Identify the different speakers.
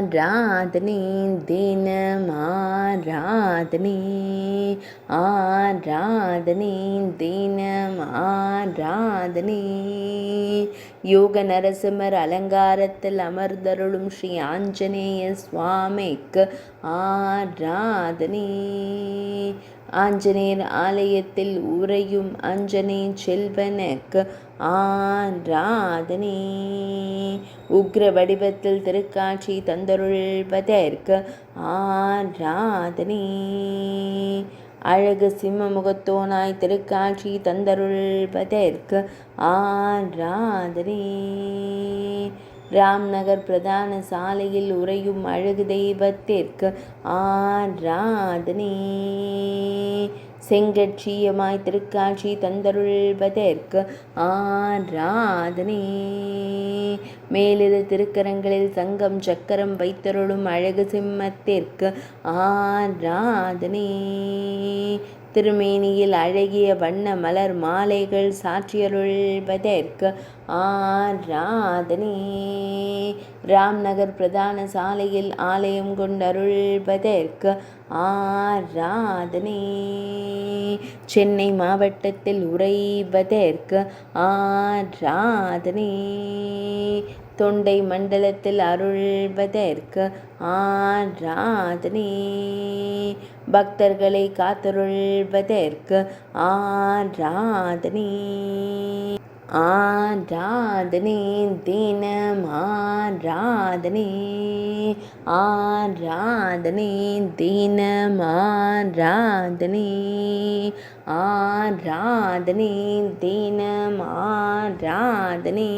Speaker 1: ஆராதனை தினம் ஆராதனை ஆராதனை தினம் ஆராதனை யோக நரசிம்மர் அலங்காரத்தில் அமர்ந்தருளும் ஸ்ரீ ஆஞ்சநேய சுவாமிக்கு ஆராதனை ஆஞ்சநேயர் ஆலயத்தில் உறையும் ஆஞ்சநேய செல்வனுக்கு ஆராதனை உக்ர வடிவத்தில் திருக்காட்சி தந்தருள்வதற்கு ஆராதனை அழகு சிம்ம முகத்தோனாய் திருக்காட்சி தந்தருள்வதற்கு ஆராதனை ராம்நகர் பிரதான சாலையில் உறையும் அழகு தெய்வத்திற்கு ஆராதனை செங்கட்சியமாய் திருக்காட்சி தந்தருள்வதற்கு ஆராதனை மேலிரு திருக்கரங்களில் சங்கம் சக்கரம் வைத்தருளும் அழகு சிம்மத்திற்கு ஆராதனை திருமேனியில் அழகிய வண்ண மலர் மாலைகள் சாற்றியருள்வதற்கு ஆராதனை ராம்நகர் பிரதான சாலையில் ஆலயம் கொண்டருள்வதற்கு ஆராதனை சென்னை மாவட்டத்தில் உறைவதற்கு ஆராதனை தொண்டை மண்டலத்தில் அருள்வதற்கு ஆராதனை பக்தர்களை காத்தருள்வதற்கு ஆராதனை ஆராதனை தினம் ஆராதனை ஆராதனை தினம் ஆராதனை ஆராதனை தினம் ஆராதனை